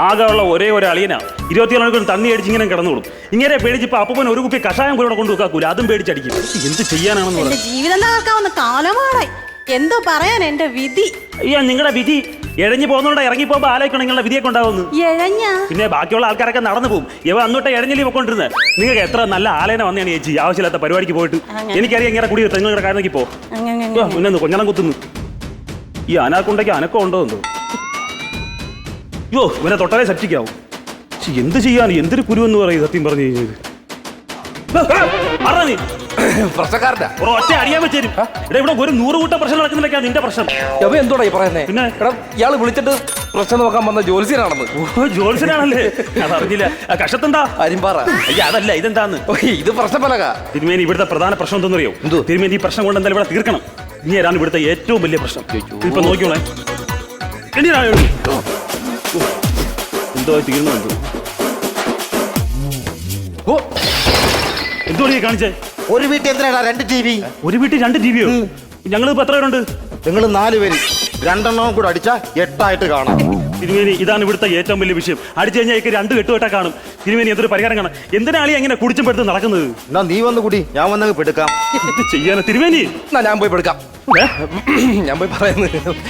ആകെ ഉള്ള ഒരേ ഒരു അളിയനാ 24 മണിക്കൂർ തന്നി അടിച്ച് ഇങ്ങനെ കിടന്നോളും. ഇങ്ങനെ പേടിച്ചിപ്പോ അപ്പൻ ഒരു കുപ്പി കഷായം കൂടെ കൊണ്ടുവെക്കൂല, അതും പേടിച്ചടിക്കും. എന്ത് ചെയ്യാനാണെന്ന് എന്റെ ജീവിതം തകർക്കാവുന്ന കാലമാണ്. എന്തോ പറയാൻ എന്റെ വിധി. അയ്യോ നിങ്ങളുടെ വിധി എഴഞ്ഞു പോകുന്നോണ്ട് ഇറങ്ങി പോകുമ്പോ ആലോചിക്കണം നിങ്ങളുടെ വിധിയൊക്കെ ഉണ്ടാവുന്നു. എഴഞ്ഞ പിന്നെ ബാക്കിയുള്ള ആൾക്കാരൊക്കെ നടന്നു പോകും. ഇവ അന്നോട്ട് എഴഞ്ഞലി പൊക്കൊണ്ടിരുന്നത്. നിങ്ങൾക്ക് എത്ര നല്ല ആലേന വന്നെയാണ് ചേച്ചി ആവശ്യമില്ലാത്ത പരിപാടിക്ക് പോയിട്ട്. എനിക്കറിയാം ഇങ്ങനെ കൂടി നിങ്ങളുടെ കാരണക്ക് പോ പിന്നെ കൊഞ്ഞണം കുത്തുന്നു. ഈ അനാക്കുണ്ടെങ്കിൽ അനക്കം ഉണ്ടോ എന്തോ. യോ ഇവനെ തൊട്ടാലേ സെപ്റ്റിക്കാവും. എന്ത് ചെയ്യാൻ എന്തൊരു കുരുവെന്ന് പറയും സത്യം പറഞ്ഞു കഴിഞ്ഞത്. പ്രശ്നക്കാരനാ ഒറ്റ അറിയാൻ വെച്ചേരും. ഇവിടെ ഒരു 100 കൂട്ടം പ്രശ്നം നടക്കുന്നില്ല. നിന്റെ പ്രശ്നം എന്തോടാ ഈ പറയുന്നേ? പിന്നെ ഇയാള് വിളിച്ചിട്ട് പ്രശ്നം നോക്കാൻ വന്ന ജോത്സ്യനാണെന്ന്. ഓ ജോത്സ്യനാണല്ലേ? അതറിഞ്ഞില്ല. കഷത്തെന്താ? അരിമ്പാറ. അയ്യ അതല്ല, ഇതെന്താന്ന്? ഇത് പ്രശ്നപ്പലക. തിരുമേനി ഇവിടുത്തെ പ്രധാന പ്രശ്നം എന്തെന്നറിയോ? തിരുമേനി ഈ പ്രശ്നം കൊണ്ട് എന്തായാലും ഇവിടെ തീർക്കണം. ഇനി ആരാണ് ഇവിടുത്തെ ഏറ്റവും വലിയ പ്രശ്നം? ഇപ്പൊ നോക്കിയോളെ എന്തോ തീർന്നു. എന്തോ കാണിച്ചേ? ഒരു വീട്ടിൽ എന്തിനാ 2 TV? ഒരു വീട്ടിൽ 2 TV യോ? ഞങ്ങളിപ്പോ എത്ര പേരുണ്ട്? നിങ്ങൾ 4 പേര്, 2 കൂടെ അടിച്ചാ 8 ആയിട്ട് കാണാം. തിരുമേനി ഇതാണ് ഇവിടുത്തെ ഏറ്റവും വലിയ വിഷയം. അടിച്ചു കഴിഞ്ഞാൽ 2 കെട്ടുകെട്ടാ കാണും. തിരുമേനി എന്തൊരു പരിഹാരം കാണാം. എന്തിനാളി എങ്ങനെ കുടിച്ചും പെടുത്ത് നടക്കുന്നത്? എന്നാ നീ വന്ന് കൂടി, ഞാൻ വന്നങ്ങ് പെടുക്കാം. ചെയ്യാനാ തിരുമേനി? ഞാൻ പോയി പെടുക്കാം. ഞാൻ പോയി പറയുന്നത്